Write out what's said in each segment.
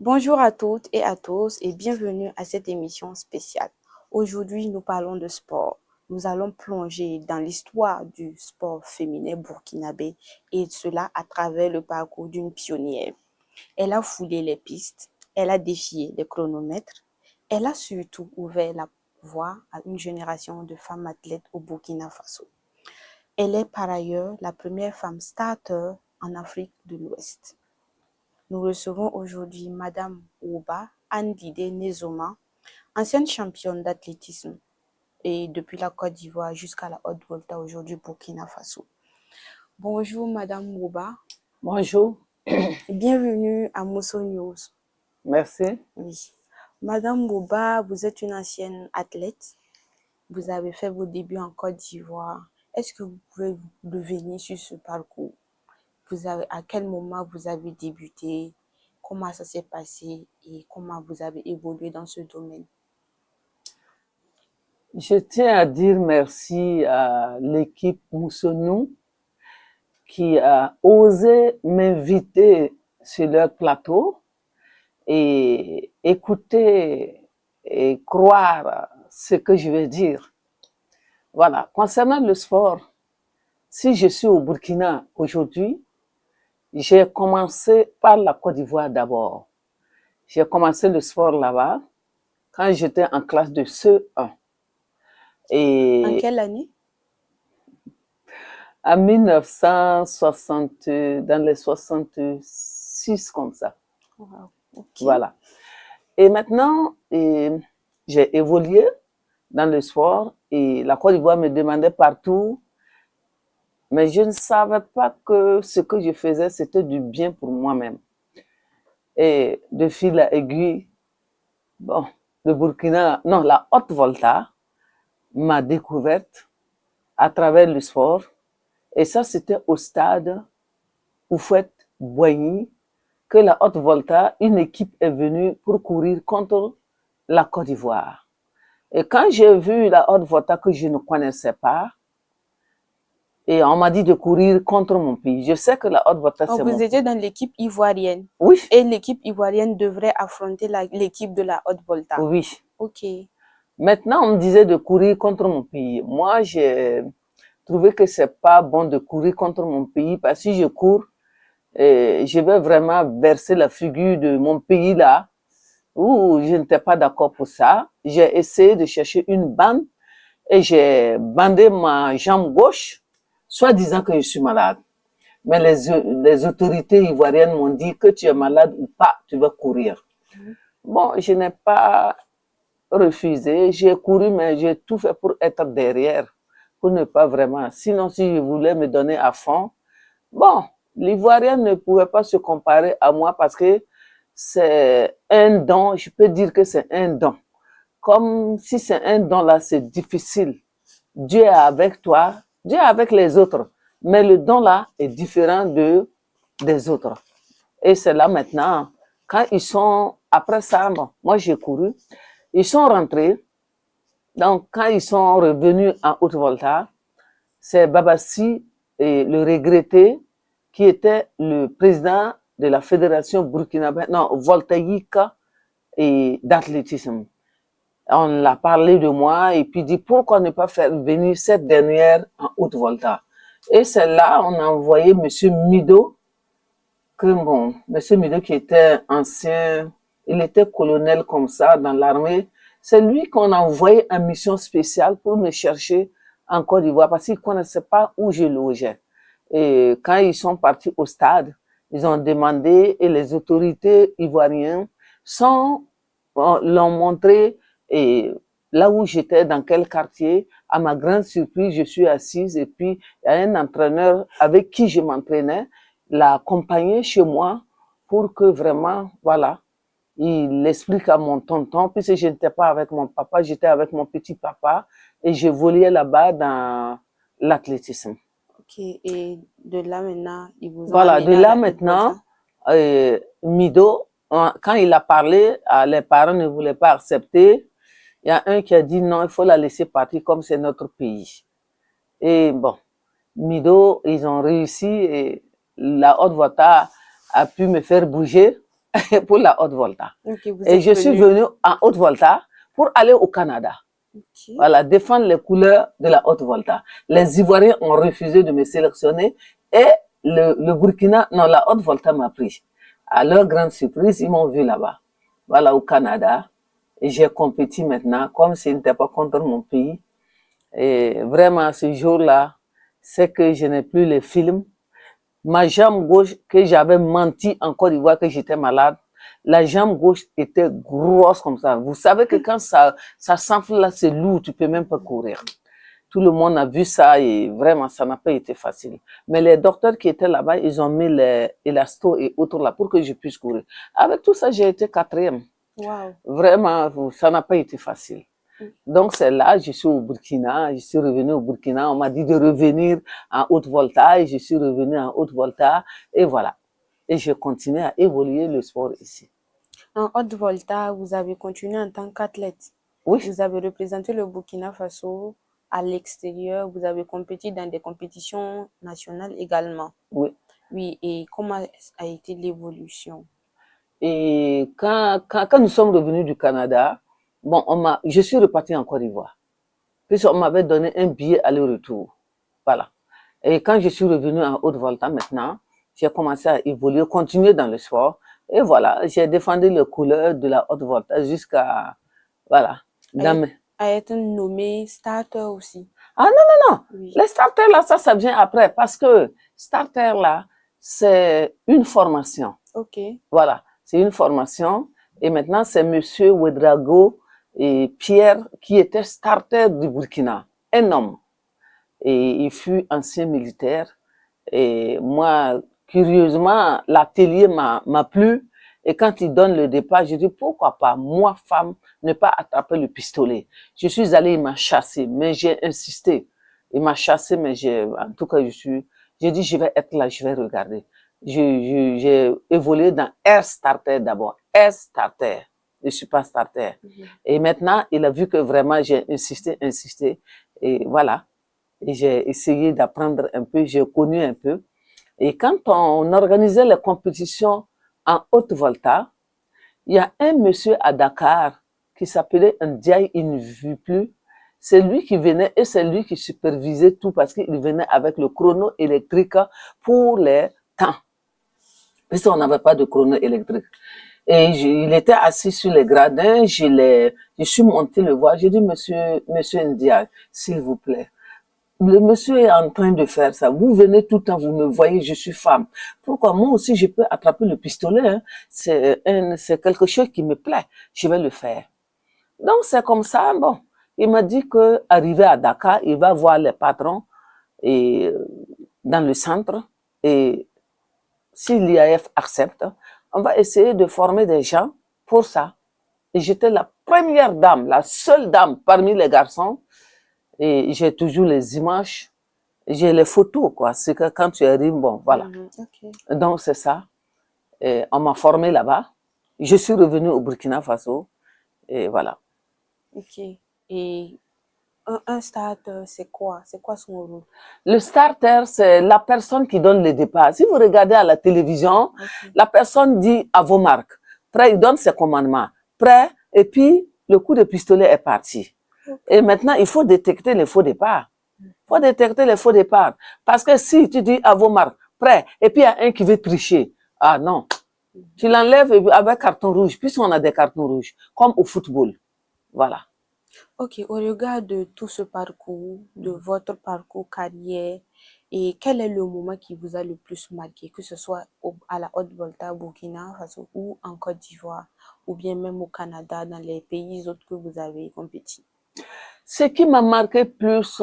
Bonjour à toutes et à tous et bienvenue à cette émission spéciale. Aujourd'hui, nous parlons de sport. Nous allons plonger dans l'histoire du sport féminin burkinabé et cela à travers le parcours d'une pionnière. Elle a foulé les pistes, elle a défié les chronomètres, elle a surtout ouvert la voie à une génération de femmes athlètes au Burkina Faso. Elle est par ailleurs la première femme starter en Afrique de l'Ouest. Nous recevons aujourd'hui Madame Ouba Andide Nezoma, ancienne championne d'athlétisme et depuis la Côte d'Ivoire jusqu'à la Haute Volta, aujourd'hui Burkina Faso. Bonjour Madame Ouba. Bonjour. Bienvenue à Mosso News. Merci. Oui. Madame Ouba, vous êtes une ancienne athlète. Vous avez fait vos débuts en Côte d'Ivoire. Est-ce que vous pouvez revenir sur ce parcours? À quel moment vous avez débuté? Comment ça s'est passé et comment vous avez évolué dans ce domaine? Je tiens à dire merci à l'équipe Moussonou qui a osé m'inviter sur leur plateau et écouter et croire ce que je vais dire. Voilà. Concernant le sport, si je suis au Burkina aujourd'hui, j'ai commencé par la Côte d'Ivoire d'abord. J'ai commencé le sport là-bas quand j'étais en classe de CE1. En Et quelle année? en 1960, dans les 66 comme ça. Wow. Ok. Voilà. Et maintenant, j'ai évolué dans le sport et la Côte d'Ivoire me demandait partout, mais je ne savais pas que ce que je faisais, c'était du bien pour moi-même. Et de fil à aiguille, bon, la Haute Volta m'a découverte à travers le sport. Et ça, c'était au stade Houphouët-Boigny, que la Haute Volta, une équipe est venue pour courir contre la Côte d'Ivoire. Et quand j'ai vu la Haute Volta que je ne connaissais pas, et on m'a dit de courir contre mon pays. Je sais que la Haute Volta, Donc, c'est vous mon étiez pays. dans l'équipe ivoirienne Oui, et l'équipe ivoirienne devrait affronter l'équipe de la Haute Volta. oui. Ok. Maintenant, on me disait de courir contre mon pays. Moi, j'ai trouvé que c'est pas bon de courir contre mon pays parce que si je cours, je vais vraiment verser la figure de mon pays là, où je n'étais pas d'accord pour ça. J'ai essayé de chercher une bande et j'ai bandé ma jambe gauche, soit disant que je suis malade. Mais les autorités ivoiriennes m'ont dit que tu es malade ou pas, tu vas courir. Bon, je n'ai pas refusé, j'ai couru, mais j'ai tout fait pour être derrière, pour ne pas vraiment. Sinon, si je voulais me donner à fond, bon, l'Ivoirien ne pouvait pas se comparer à moi parce que c'est un don, je peux dire que c'est un don. Comme si c'est un don là, c'est difficile. Dieu est avec toi, Dieu est avec les autres, mais le don là est différent des autres. Et c'est là maintenant, quand ils sont, après ça, bon, moi j'ai couru, ils sont rentrés, donc quand ils sont revenus en Haute-Volta, c'est Babassi, et le regretté, qui était le président de la fédération burkinabé, non, voltaïque et d'athlétisme. On a parlé de moi et puis dit pourquoi ne pas faire venir cette dernière en Haute-Volta. Et c'est là on a envoyé Monsieur Mido, que bon, Monsieur Mido qui était ancien, il était colonel comme ça dans l'armée. C'est lui qu'on a envoyé en mission spéciale pour me chercher en Côte d'Ivoire parce qu'il ne connaissait pas où je logeais. Et quand ils sont partis au stade, ils ont demandé et les autorités ivoiriennes l'ont montré et là où j'étais, dans quel quartier. À ma grande surprise, je suis assise et puis il y a un entraîneur avec qui je m'entraînais, l'a accompagné chez moi pour que vraiment, voilà, il explique à mon tonton, puisque je n'étais pas avec mon papa, j'étais avec mon petit papa et je volais là-bas dans l'athlétisme. Ok. Et de là maintenant, ils vous ont Voilà, de amené à là la Haute Volta. maintenant, Mido, quand il a parlé, les parents ne voulaient pas accepter. Il y a un qui a dit non, il faut la laisser partir comme c'est notre pays. Et bon, Mido, ils ont réussi et la Haute Volta a pu me faire bouger pour la haute volta. Ok, vous Et êtes je suis venue en haute volta pour aller au Canada. Ok. Voilà, défendre les couleurs de la haute volta. Les Ivoiriens ont refusé de me sélectionner et le Burkina, non, la haute volta m'a pris. À leur grande surprise, ils m'ont vu là-bas. Voilà, au Canada. Et j'ai compéti maintenant, comme ce n'était pas contre mon pays. Et vraiment, ce jour-là, c'est que je n'ai plus les films. Ma jambe gauche, que j'avais menti en Côte d'Ivoire que j'étais malade, la jambe gauche était grosse comme ça. Vous savez que quand ça s'enfle là, c'est lourd, tu peux même pas courir. Tout le monde a vu ça et vraiment, ça n'a pas été facile. Mais les docteurs qui étaient là-bas, ils ont mis les élastos et autres là pour que je puisse courir. Avec tout ça, j'ai été 4e. Wow. Vraiment, ça n'a pas été facile. Donc, c'est là, je suis au Burkina, je suis revenue au Burkina, on m'a dit de revenir en haute volta et je suis revenue en haute volta et voilà. Et je continue à évoluer le sport ici. En haute volta, vous avez continué en tant qu'athlète. Oui. Vous avez représenté le Burkina Faso à l'extérieur. Vous avez compéti dans des compétitions nationales également. Oui. Oui, et comment a été l'évolution? Et quand nous sommes revenus du Canada, bon, je suis repartie en Côte d'Ivoire. Puis on m'avait donné un billet aller-retour. Voilà. Et quand je suis revenue en haute volta maintenant, j'ai commencé à évoluer, continuer dans le sport. Et voilà, j'ai défendu les couleurs de la haute volta jusqu'à, voilà. À être nommé starter aussi. Ah non, non, non. Oui. Les starters là, ça vient après parce que starter là, c'est une formation. Ok. Voilà, c'est une formation. Et maintenant, c'est Monsieur Ouedraogo et Pierre qui était starter du Burkina, un homme. Et il fut ancien militaire. Et moi, curieusement, l'atelier m'a plu. Et quand il donne le départ, je dis pourquoi pas, moi, femme, ne pas attraper le pistolet. Je suis allée, il m'a chassé, mais j'ai insisté. Il m'a chassé, mais en tout cas, j'ai dit, je vais être là, je vais regarder. J'ai évolué dans Air Starter d'abord. Air Starter. Je suis pas starter. Et maintenant, il a vu que vraiment j'ai insisté. Et voilà. Et j'ai essayé d'apprendre un peu, j'ai connu un peu. Et quand on organisait les compétitions en haute volta, il y a un monsieur à Dakar qui s'appelait Ndiaye, il ne vit plus. C'est lui qui venait et c'est lui qui supervisait tout parce qu'il venait avec le chrono électrique pour les temps. Parce qu'on n'avait pas de chrono électrique. Et il était assis sur les gradins, je suis montée le voir, j'ai dit, monsieur Ndiaye, s'il vous plaît, le monsieur est en train de faire ça. Vous venez tout le temps, vous me voyez, je suis femme. Pourquoi moi aussi je peux attraper le pistolet, hein? C'est quelque chose qui me plaît. Je vais le faire. Donc c'est comme ça. Bon, il m'a dit que arrivé à Dakar, il va voir les patrons et dans le centre et si l'IAF accepte, on va essayer de former des gens pour ça. Et j'étais la première dame, la seule dame parmi les garçons. Et j'ai toujours les images, j'ai les photos, quoi. C'est que quand tu arrives, bon, voilà. Okay. Donc, c'est ça. Et on m'a formé là-bas. Je suis revenue au Burkina Faso. Et voilà. Ok. Et un starter, c'est quoi? C'est quoi son rôle? Le starter, c'est la personne qui donne le départ. Si vous regardez à la télévision, la personne dit à vos marques. Prêt, il donne ses commandements. Prêt, et puis le coup de pistolet est parti. Et maintenant, il faut détecter les faux départs. Il faut détecter les faux départs. Parce que si tu dis à vos marques, prêt, et puis il y a un qui veut tricher, ah non, tu l'enlèves avec carton rouge, puisqu'on a des cartons rouges, comme au football. Voilà. Ok, au regard de tout ce parcours, de votre parcours carrière, et quel est le moment qui vous a le plus marqué, que ce soit à la Haute Volta, Burkina Faso ou en Côte d'Ivoire, ou bien même au Canada, dans les pays autres que vous avez compétit? Ce qui m'a marqué plus,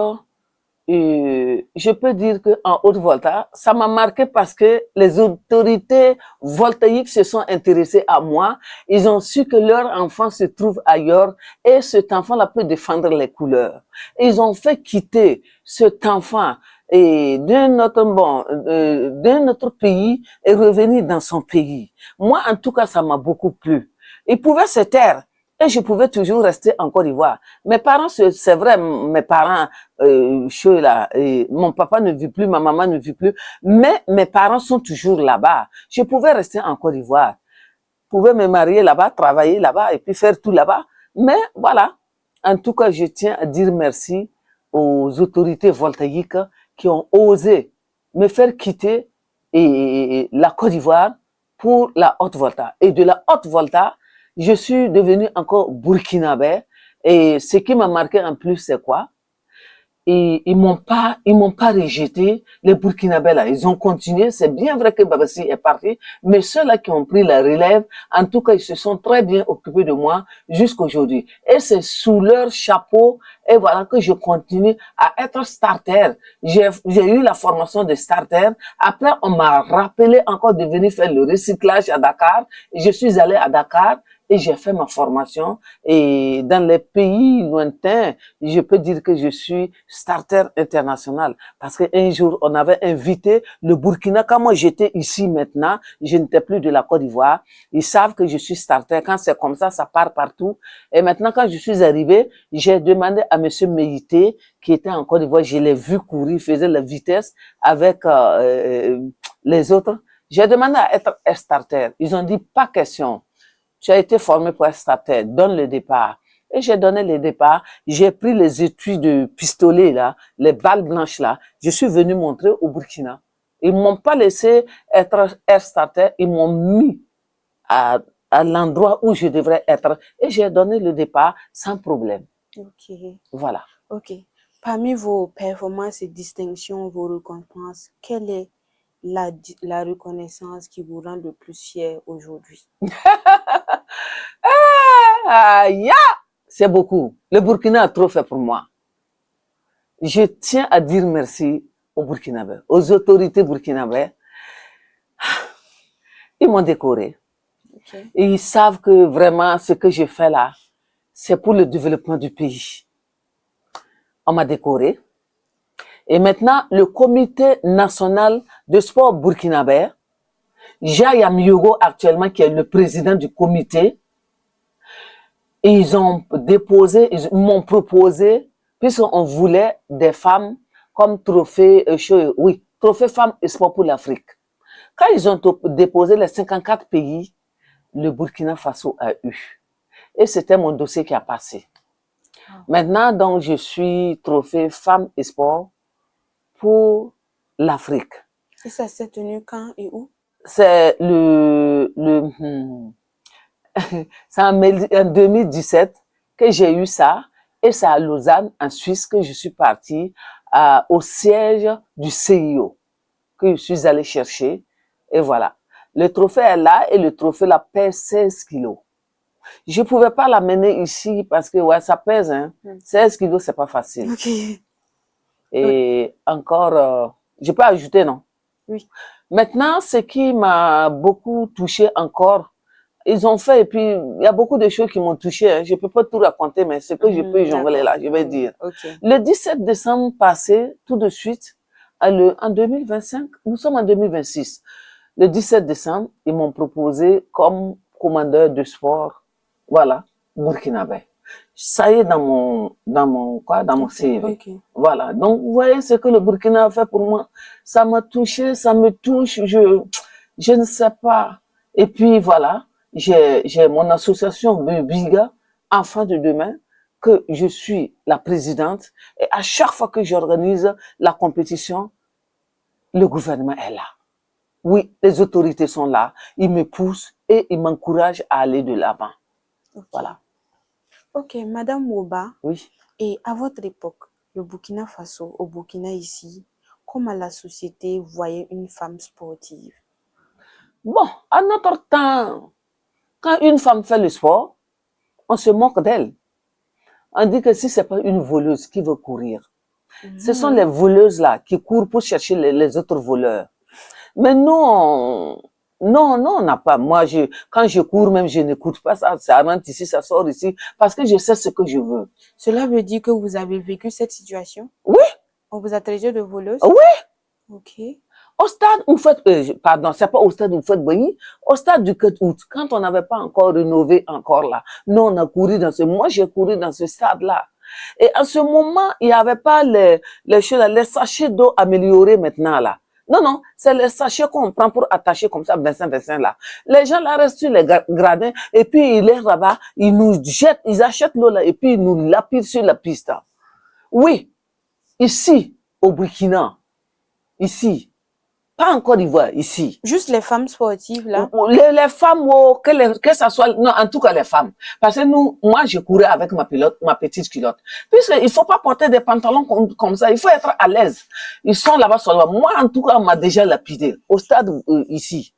je peux dire qu'en haute volta, ça m'a marqué parce que les autorités voltaïques se sont intéressées à moi. Ils ont su que leur enfant se trouve ailleurs et cet enfant-là peut défendre les couleurs. Ils ont fait quitter cet enfant et d'un autre pays et revenir dans son pays. Moi, en tout cas, ça m'a beaucoup plu. Ils pouvaient se taire. Et je pouvais toujours rester en Côte d'Ivoire. Mes parents, c'est vrai, mes parents, mon papa ne vit plus, ma maman ne vit plus, mais mes parents sont toujours là-bas. Je pouvais rester en Côte d'Ivoire. pouvais me marier là-bas, travailler là-bas et puis faire tout là-bas. Mais voilà, en tout cas, je tiens à dire merci aux autorités voltaïques qui ont osé me faire quitter la Côte d'Ivoire pour la Haute-Volta. Et de la Haute-Volta, je suis devenu encore burkinabé. Et ce qui m'a marqué en plus, c'est quoi? Et ils m'ont pas rejeté, les Burkinabés là. Ils ont continué. C'est bien vrai que Babassi est parti, mais ceux-là qui ont pris la relève, en tout cas, ils se sont très bien occupés de moi jusqu'aujourd'hui. Et c'est sous leur chapeau, et voilà que je continue à être starter. J'ai eu la formation de starter. Après, on m'a rappelé encore de venir faire le recyclage à Dakar. Je suis allé à Dakar. Et j'ai fait ma formation. Et dans les pays lointains, je peux dire que je suis starter international. Parce qu'un jour, on avait invité le Burkina. Quand moi, j'étais ici maintenant, je n'étais plus de la Côte d'Ivoire. Ils savent que je suis starter. Quand c'est comme ça part partout. Et maintenant, quand je suis arrivé, j'ai demandé à monsieur Meïté, qui était en Côte d'Ivoire, je l'ai vu courir, il faisait la vitesse avec les autres. J'ai demandé à être starter. Ils ont dit, pas question. Tu as été formé pour être starter, donne le départ. Et j'ai donné le départ. J'ai pris les étuis de pistolet, là, les balles blanches, là. Je suis venu montrer au Burkina. Ils m'ont pas laissé être air starter. Ils m'ont mis à l'endroit où je devrais être. Et j'ai donné le départ sans problème. Ok. Voilà. Ok. Parmi vos performances et distinctions, vos récompenses, quelle est la reconnaissance qui vous rend le plus fier aujourd'hui? C'est beaucoup. Le Burkina a trop fait pour moi. Je tiens à dire merci aux Burkinabés, aux autorités burkinabées. Ils m'ont décoré. Okay. Et ils savent que vraiment ce que je fais là, c'est pour le développement du pays. On m'a décoré. Et maintenant, le comité national de sport burkinabé, Jaya Myogo actuellement, qui est le président du comité, ils m'ont proposé, puisqu'on voulait des femmes comme trophée, trophée femmes et sport pour l'Afrique. Quand ils ont déposé les 54 pays, le Burkina Faso a eu. Et c'était mon dossier qui a passé. Maintenant, donc, je suis trophée femmes et sport pour l'Afrique. Et ça s'est tenu quand et où? C'est c'est en 2017 que j'ai eu ça. Et c'est à Lausanne, en Suisse, que je suis partie au siège du CIO, que je suis allée chercher. Et voilà. Le trophée est là et le trophée là pèse 16 kilos. Je pouvais pas l'amener ici parce que ouais, ça pèse, hein. 16 kilos, c'est pas facile. Okay. Et encore, je peux ajouter, non? Oui. Maintenant, ce qui m'a beaucoup touché encore, ils ont fait, et puis il y a beaucoup de choses qui m'ont touché. Hein. Je peux pas tout raconter, mais ce que je peux jongler là, je vais dire. Okay. Le 17 décembre passé, tout de suite, en 2025, nous sommes en 2026. Le 17 décembre, ils m'ont proposé comme commandeur de sport, voilà, burkinabé. Ça y est dans mon CV. Okay. Voilà. Donc, vous voyez ce que le Burkina a fait pour moi. Ça m'a touché, ça me touche, je ne sais pas. Et puis, voilà, j'ai mon association Biga, Enfants de demain, que je suis la présidente. Et à chaque fois que j'organise la compétition, le gouvernement est là. Oui, les autorités sont là. Ils me poussent et ils m'encouragent à aller de l'avant. Okay. Voilà. Ok, Madame Woba. Oui. Et à votre époque, le Burkina Faso, au Burkina ici, comment la société voyait une femme sportive? Bon, à notre temps, quand une femme fait le sport, on se moque d'elle. On dit que si c'est pas une voleuse qui veut courir, ce sont les voleuses là qui courent pour chercher les autres voleurs. Mais non, on n'a pas. Moi, quand je cours, même je n'écoute pas ça. Ça rentre ici, ça sort ici, parce que je sais ce que je veux. Cela veut dire que vous avez vécu cette situation? Oui. On vous a traité de voleuse? Oui. Ok. Au stade où vous faites, pardon, c'est pas au stade où vous faites Boigny, au stade du 4 août, quand on n'avait pas encore rénové encore là. Nous, on a couru moi j'ai couru dans ce stade-là. Et à ce moment, il n'y avait pas les sachets d'eau améliorés maintenant là. Non, non, c'est les sachets qu'on prend pour attacher comme ça, 25 là. Les gens là restent sur les gradins et puis ils les rabattent, ils nous jettent, ils achètent l'eau là et puis ils nous lapident sur la piste. Oui, ici, au Burkina, ici, pas en Côte d'Ivoire, ici. Juste les femmes sportives, là. Les femmes, que ça soit, non, en tout cas les femmes. Parce que moi, je courais avec ma petite culotte. Puisqu'il faut pas porter des pantalons comme ça, il faut être à l'aise. Ils sont là-bas seulement. Moi, en tout cas, on m'a déjà lapidé au stade ici.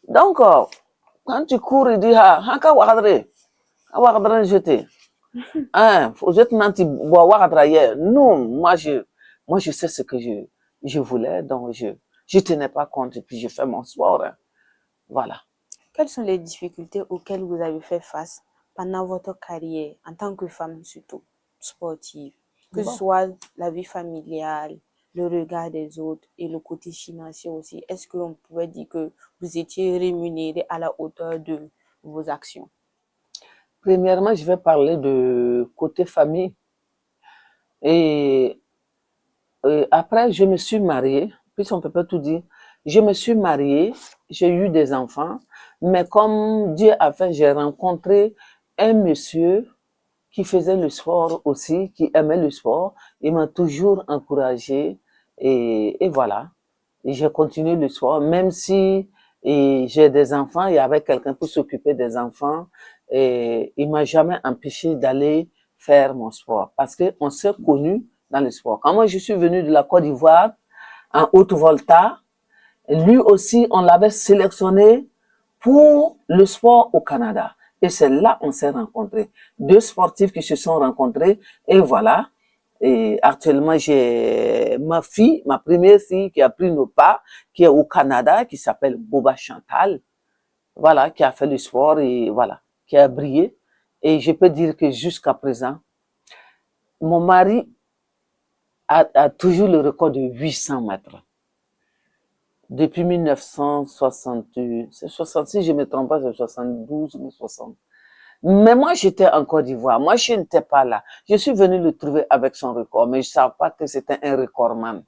Donc, quand tu cours, il dit, hanka wakadre jeter. Hein, vous êtes nanti, wakadre hier. Non, moi, je sais ce que je voulais, donc je tenais pas compte et puis je fais mon sport. Hein. Voilà. Quelles sont les difficultés auxquelles vous avez fait face pendant votre carrière en tant que femme, surtout sportive? Que ce soit la vie familiale, le regard des autres et le côté financier aussi. Est-ce que l'on pouvait dire que vous étiez rémunéré à la hauteur de vos actions? Premièrement, je vais parler de côté famille. Et après, je me suis mariée, puisqu'on ne peut pas tout dire. Je me suis mariée, j'ai eu des enfants, mais comme Dieu a fait, j'ai rencontré un monsieur qui faisait le sport aussi, qui aimait le sport. Il m'a toujours encouragée et voilà. Et j'ai continué le sport, même si j'ai des enfants, il y avait quelqu'un pour s'occuper des enfants et il m'a jamais empêché d'aller faire mon sport parce que on s'est connus dans le sport. Quand moi je suis venue de la Côte d'Ivoire en Haute-Volta, lui aussi on l'avait sélectionné pour le sport au Canada. Et c'est là qu'on s'est rencontrés. Deux sportifs qui se sont rencontrés et voilà. Et actuellement, j'ai ma fille, ma première fille qui a pris nos pas, qui est au Canada, qui s'appelle Boba Chantal. Voilà, qui a fait le sport et voilà, qui a brillé. Et je peux dire que jusqu'à présent, mon mari a toujours le record de 800 mètres. Depuis 1960, c'est 66, je ne me trompe pas, c'est 72 ou 60. Mais moi, j'étais en Côte d'Ivoire. Moi, je n'étais pas là. Je suis venu le trouver avec son record, mais je ne savais pas que c'était un recordman.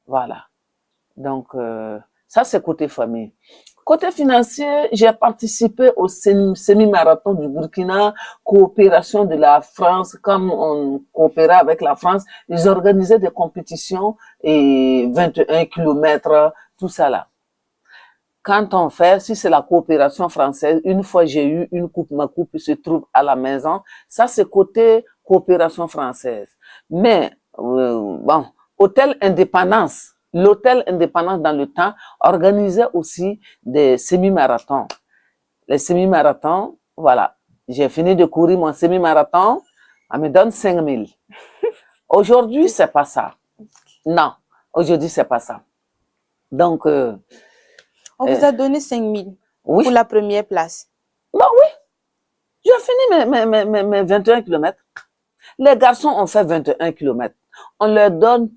Voilà. Donc, ça, c'est côté famille. Côté financier, j'ai participé au semi-marathon du Burkina, coopération de la France. Comme on coopérait avec la France, ils organisaient des compétitions et 21 kilomètres, tout ça là. Quand on fait, si c'est la coopération française, une fois j'ai eu une coupe, ma coupe se trouve à la maison. Ça, c'est côté coopération française. Mais, bon, Hôtel Indépendance, l'Hôtel Indépendance dans le temps organisait aussi des semi-marathons. Les semi-marathons, voilà. J'ai fini de courir mon semi-marathon, on me donne 5 000. Aujourd'hui, c'est pas ça. Non, aujourd'hui, c'est pas ça. Donc, on vous a donné 5 000 oui. Pour la première place. Bah oui, j'ai fini mes 21 kilomètres. Les garçons ont fait 21 kilomètres. On leur donne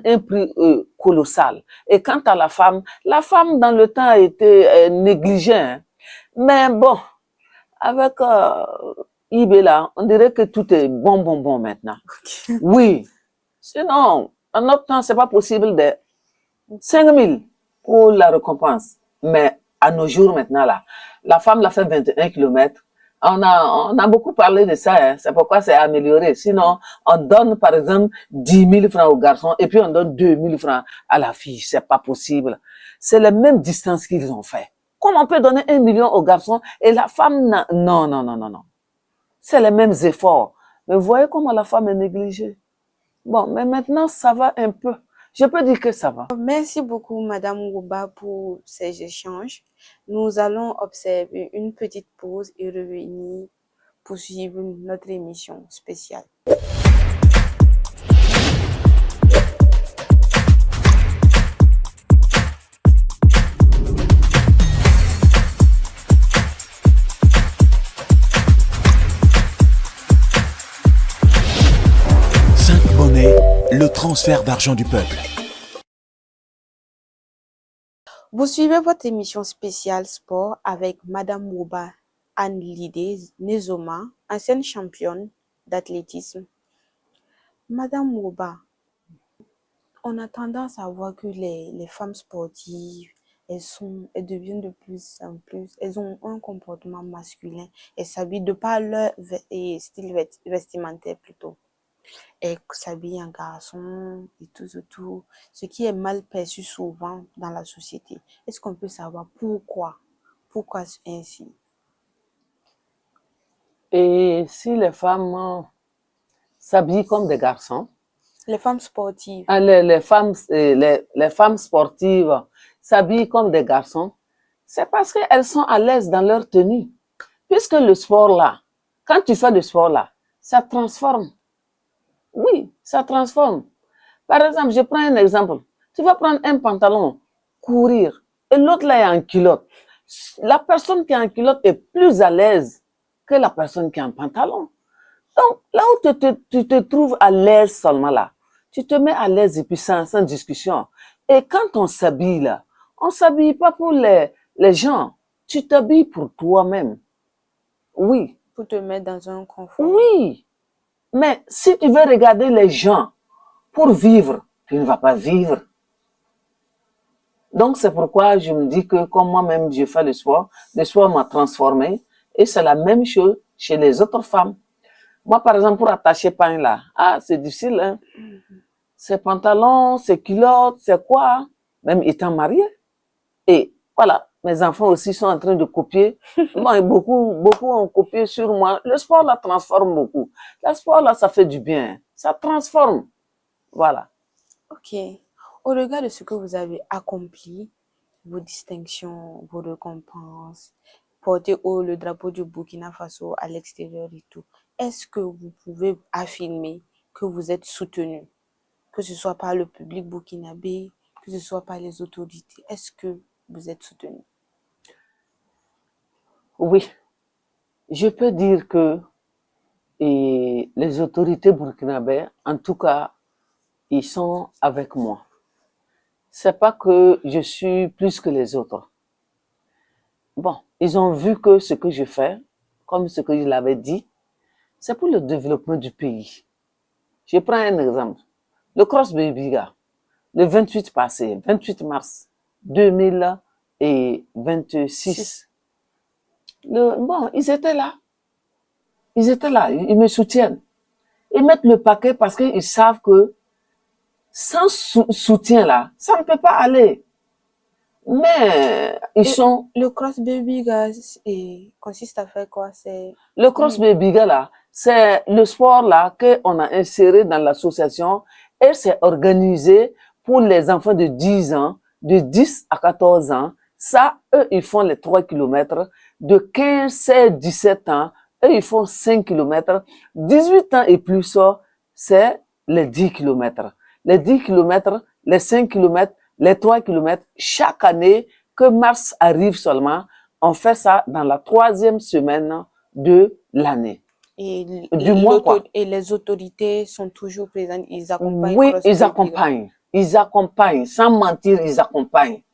un prix colossal. Et quant à la femme dans le temps a été négligée. Hein. Mais bon, avec IB là, on dirait que tout est bon maintenant. Okay. Oui. Sinon, en notre temps, c'est pas possible de 5 000 pour la récompense. Mais à nos jours maintenant là, la femme l'a fait 21 kilomètres. On a beaucoup parlé de ça, hein. C'est pourquoi c'est amélioré. Sinon, on donne par exemple 10 000 francs aux garçons et puis on donne 2 000 francs à la fille. C'est pas possible. C'est la même distance qu'ils ont fait. Comment on peut donner 1 million aux garçons et la femme non. C'est les mêmes efforts. Mais vous voyez comment la femme est négligée. Bon, mais maintenant ça va un peu. Je peux dire que ça va. Merci beaucoup, Madame Rouba, pour ces échanges. Nous allons observer une petite pause et revenir pour suivre notre émission spéciale. Le transfert d'argent du peuple. Vous suivez votre émission spéciale sport avec Madame Rouba Anne-Lidé Nezoma, ancienne championne d'athlétisme. Madame Rouba, on a tendance à voir que les femmes sportives, elles deviennent de plus en plus, elles ont un comportement masculin. Elles s'habillent de par leur style vestimentaire plutôt. Elles s'habillent en garçon et tout, ce qui est mal perçu souvent dans la société. Est-ce qu'on peut savoir pourquoi? Pourquoi ainsi? Et si les femmes s'habillent comme des garçons, Les femmes sportives, les femmes sportives s'habillent comme des garçons, c'est parce qu'elles sont à l'aise dans leur tenue. Puisque le sport là, quand tu fais le sport là, ça transforme. Oui, ça transforme. Par exemple, je prends un exemple. Tu vas prendre un pantalon, courir, et l'autre là est en culotte. La personne qui est en culotte est plus à l'aise que la personne qui est en pantalon. Donc, là où tu te trouves à l'aise seulement là, tu te mets à l'aise et puis sans discussion. Et quand on s'habille là, on s'habille pas pour les gens, tu t'habilles pour toi-même. Oui, pour te mettre dans un confort. oui. Mais si tu veux regarder les gens pour vivre, tu ne vas pas vivre. Donc, c'est pourquoi je me dis que comme moi-même, je fais le sport m'a transformé. Et c'est la même chose chez les autres femmes. Moi, par exemple, pour attacher pain là, c'est difficile, hein. Ces pantalons, ces culottes, c'est quoi? Même étant mariée. Et voilà, mes enfants aussi sont en train de copier. Bon, et beaucoup ont copié sur moi. Le sport la transforme beaucoup. Le sport là, ça fait du bien. Ça transforme. Voilà. Ok. Au regard de ce que vous avez accompli, vos distinctions, vos récompenses, porter haut le drapeau du Burkina Faso à l'extérieur et tout, est-ce que vous pouvez affirmer que vous êtes soutenu, que ce soit par le public burkinabé, que ce soit par les autorités, est-ce que vous êtes soutenu? Oui, je peux dire que les autorités burkinabées, en tout cas, ils sont avec moi. C'est pas que je suis plus que les autres. Bon, ils ont vu que ce que je fais, comme ce que je l'avais dit, c'est pour le développement du pays. Je prends un exemple. Le Cross Babyga, le 28 passé, 28 mars 2026, bon, ils étaient là. Ils étaient là, ils me soutiennent. Ils mettent le paquet parce qu'ils savent que sans soutien là, ça ne peut pas aller. Mais ils sont... Le Cross Baby Gas consiste à faire quoi? Le Cross Baby là, c'est le sport là qu'on a inséré dans l'association et c'est organisé pour les enfants de 10 ans, de 10 à 14 ans. Ça, eux, ils font les 3 kilomètres. De 15, 16, 17 ans, eux, ils font 5 kilomètres. 18 ans et plus, c'est les 10 kilomètres. Les 10 kilomètres, les 5 kilomètres, les 3 kilomètres, chaque année que mars arrive seulement, on fait ça dans la 3e semaine de l'année. Du mois, quoi. Et les autorités sont toujours présentes, ils accompagnent. Oui, ils accompagnent. Ils accompagnent. Sans mentir, ils accompagnent.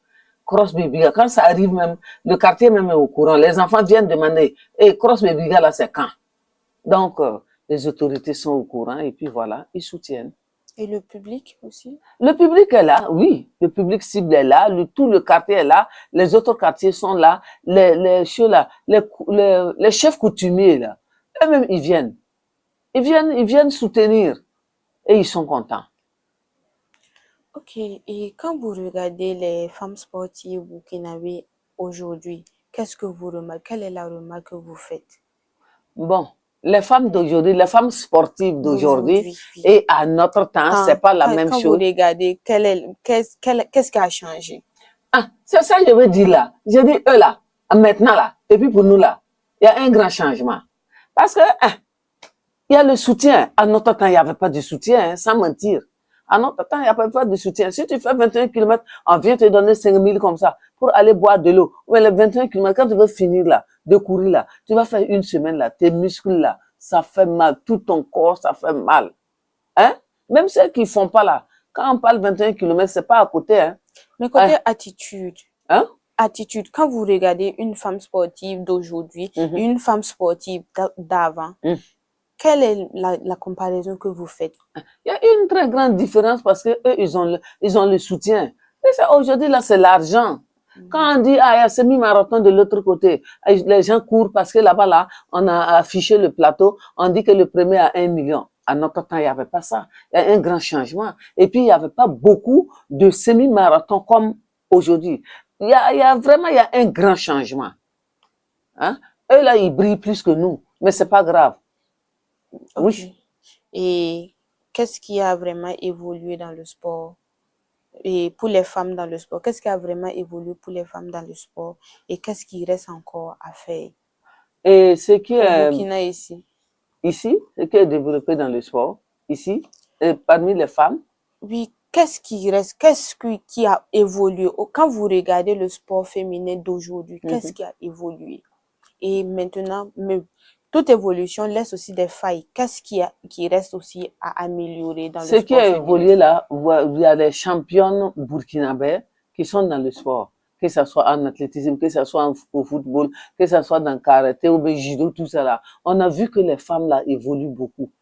Cross Baby, quand ça arrive même, le quartier même est au courant. Les enfants viennent demander, Cross Baby, là, c'est quand? Donc, les autorités sont au courant et puis voilà, ils soutiennent. Et le public aussi? Le public est là, oui. Le public cible est là, tout le quartier est là, les autres quartiers sont là, les chefs coutumiers là, eux-mêmes ils viennent. Ils viennent soutenir et ils sont contents. Ok, et quand vous regardez les femmes sportives burkinabées aujourd'hui, qu'est-ce que vous remarquez? Quelle est la remarque que vous faites? Bon, les femmes d'aujourd'hui, les femmes sportives d'aujourd'hui et à notre temps, c'est pas la même chose. Quand vous regardez, qu'est-ce qui a changé? C'est ça que je veux dire là. Je dis eux là, maintenant là, et puis pour nous là, il y a un grand changement. Parce que, il y a le soutien. À notre temps, il n'y avait pas de soutien, hein, sans mentir. À notre temps, il n'y a pas de soutien. Si tu fais 21 km, on vient te donner 5 000 comme ça pour aller boire de l'eau. Mais les 21 km, quand tu veux finir là, de courir là, tu vas faire une semaine là, tes muscles là, ça fait mal. Tout ton corps, ça fait mal. Hein? Même ceux qui font pas là. Quand on parle 21 km, c'est pas à côté, hein. Mais côté attitude. Hein? Attitude, quand vous regardez une femme sportive d'aujourd'hui et une femme sportive d'avant, quelle est la comparaison que vous faites? Il y a une très grande différence parce que eux, ils ont le soutien. Aujourd'hui, là, c'est l'argent. Quand on dit, ah, il y a semi-marathon de l'autre côté, les gens courent parce que là-bas, là, on a affiché le plateau, on dit que le premier a 1 million. À notre temps, il n'y avait pas ça. Il y a un grand changement. Et puis, il n'y avait pas beaucoup de semi-marathon comme aujourd'hui. Il y a vraiment, il y a un grand changement. Hein? Eux, là, ils brillent plus que nous. Mais c'est pas grave. Ok. Oui. Et qu'est-ce qui a vraiment évolué dans le sport? Et pour les femmes dans le sport, qu'est-ce qui a vraiment évolué pour les femmes dans le sport? Et qu'est-ce qui reste encore à faire Et ce qui au est Burkina ici? ici, ce qui est développé dans le sport, ici, et parmi les femmes, Oui, qu'est-ce qui reste? Qu'est-ce qui a évolué? Quand vous regardez le sport féminin d'aujourd'hui, qu'est-ce mhm. qui a évolué? Et maintenant, mais toute évolution laisse aussi des failles. Qu'est-ce qui reste aussi à améliorer dans le Ce qui sport a féminin? évolué là, il y a les championnes burkinabés qui sont dans le sport, que ce soit en athlétisme, que ce soit au football, que ce soit dans le karaté ou le judo, tout ça là. On a vu que les femmes là évoluent beaucoup,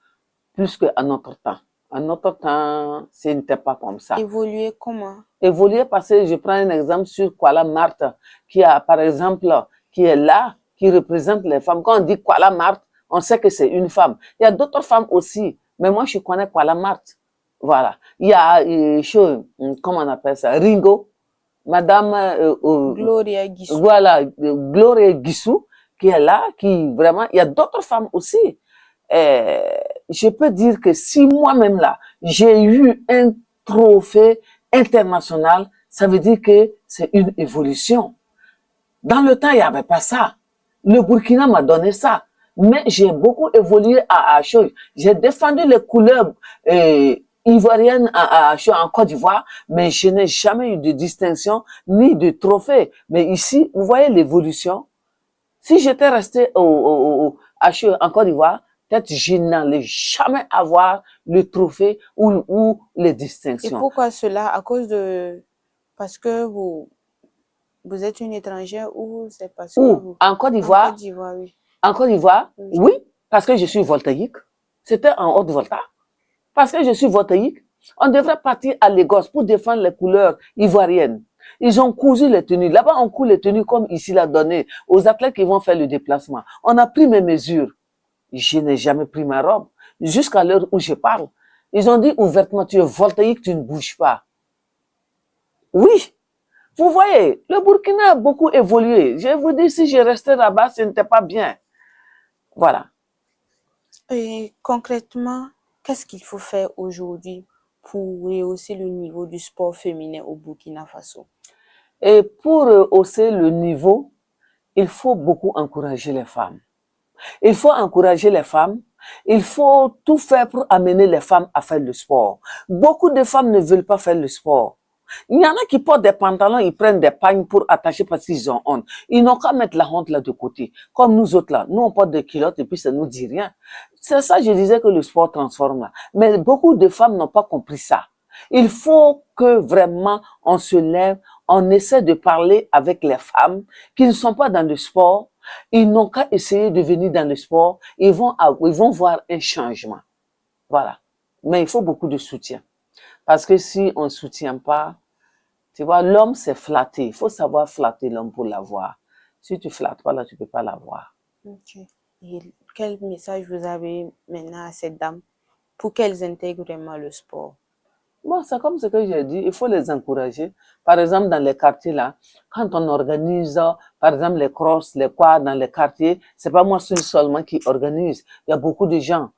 plus qu'à notre temps. À notre temps, ce n'était pas comme ça. Évoluer comment? Évoluer parce que je prends un exemple sur Kuala Marthe, qui a, par exemple, qui est là, qui représente les femmes. Quand on dit Kuala Marthe, on sait que c'est une femme. Il y a d'autres femmes aussi, mais moi, je connais Kuala Marthe. Voilà. Il y a, comment on appelle ça, Ringo, Madame, Gloria Guissou. voilà, Gloria Guissou, qui est là, qui vraiment, il y a d'autres femmes aussi. Euh, je peux dire que si moi-même là, j'ai eu un trophée international, ça veut dire que c'est une évolution. Dans le temps, il n'y avait pas ça. Le Burkina m'a donné ça. Mais j'ai beaucoup évolué à Achoy. J'ai défendu les couleurs ivoiriennes à Achoy, en Côte d'Ivoire, mais je n'ai jamais eu de distinction ni de trophée. Mais ici, vous voyez l'évolution. Si j'étais resté en Côte d'Ivoire, peut-être je n'allais jamais avoir le trophée ou les Et distinctions. pourquoi cela? À cause de... Parce que vous êtes une étrangère ou c'est parce que Ou vous... en Côte En Côte d'Ivoire, d'Ivoire, oui. Oui. oui, parce que je suis voltaïque. C'était en haute volta. Parce que je suis voltaïque, on devrait partir à Lagos pour défendre les couleurs ivoiriennes. Ils ont cousu les tenues. Là-bas, on coud les tenues comme ici l'a donné aux athlètes qui vont faire le déplacement. On a pris mes mesures. Je n'ai jamais pris ma robe. Jusqu'à l'heure où je parle. Ils ont dit ouvertement, tu es voltaïque, tu ne bouges pas. Oui. Vous voyez, le Burkina a beaucoup évolué. Je vous dis, si je restais là-bas, ce n'était pas bien. Voilà. Et concrètement, qu'est-ce qu'il faut faire aujourd'hui pour rehausser le niveau du sport féminin au Burkina Faso? Et pour hausser le niveau, il faut beaucoup encourager les femmes. Il faut encourager les femmes. Il faut tout faire pour amener les femmes à faire le sport. Beaucoup de femmes ne veulent pas faire le sport. Il y en a qui portent des pantalons, ils prennent des pagnes pour attacher parce qu'ils ont honte. Ils n'ont qu'à mettre la honte là de côté. Comme nous autres là. Nous, on porte des culottes et puis ça nous dit rien. C'est ça, je disais que le sport transforme là. Mais beaucoup de femmes n'ont pas compris ça. Il faut que vraiment on se lève, on essaie de parler avec les femmes qui ne sont pas dans le sport. Ils n'ont qu'à essayer de venir dans le sport. Ils vont voir un changement. Voilà. Mais il faut beaucoup de soutien. Parce que si on ne soutient pas, tu vois, l'homme c'est flatté. Il faut savoir flatter l'homme pour l'avoir. Si tu flattes pas là, tu peux pas l'avoir. Ok. Et quel message vous avez maintenant à ces dames pour qu'elles intègrent vraiment le sport? Bon, c'est comme ce que j'ai dit, il faut les encourager. Par exemple, dans les quartiers là, quand on organise, par exemple, les crosses, les quads dans les quartiers, c'est pas moi seul seulement qui organise. Il y a beaucoup de gens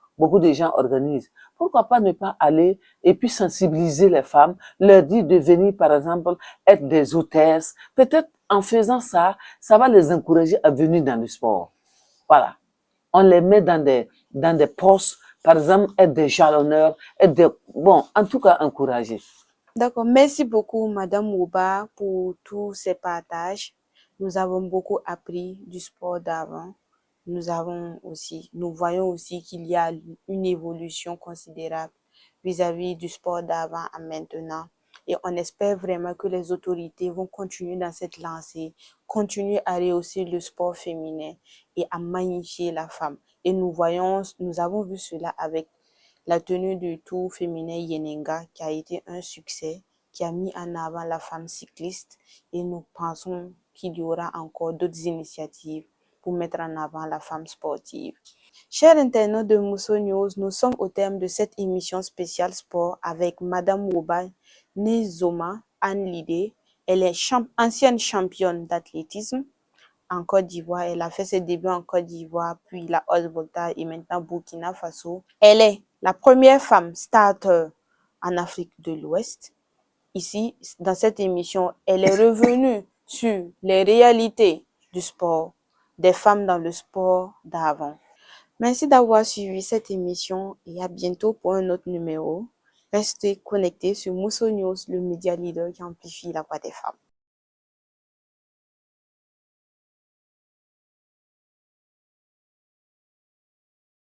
organisent. Pourquoi pas ne pas aller et puis sensibiliser les femmes, leur dire de venir, par exemple, être des hôtesses. Peut-être en faisant ça, ça va les encourager à venir dans le sport. Voilà. On les met dans des postes, par exemple, être des jalonneurs, bon, en tout cas, encourager. D'accord. Merci beaucoup, Madame Ouba, pour tous ces partages. Nous avons beaucoup appris du sport d'avant. Nous voyons aussi qu'il y a une évolution considérable vis-à-vis du sport d'avant à maintenant. Et on espère vraiment que les autorités vont continuer dans cette lancée, continuer à rehausser le sport féminin et à magnifier la femme. Et nous avons vu cela avec la tenue du Tour féminin Yenenga qui a été un succès, qui a mis en avant la femme cycliste et nous pensons qu'il y aura encore d'autres initiatives pour mettre en avant la femme sportive. Chers internautes de Mousso News, nous sommes au terme de cette émission spéciale sport avec Madame Woba Nezoma Anne Lidé. Elle est ancienne championne d'athlétisme en Côte d'Ivoire. Elle a fait ses débuts en Côte d'Ivoire, puis la Haute-Volta et maintenant Burkina Faso. Elle est la première femme starter en Afrique de l'Ouest. Ici, dans cette émission, elle est revenue sur les réalités du sport, des femmes dans le sport d'avant. Merci d'avoir suivi cette émission et à bientôt pour un autre numéro. Restez connectés sur Mousso News, le média leader qui amplifie la voix des femmes.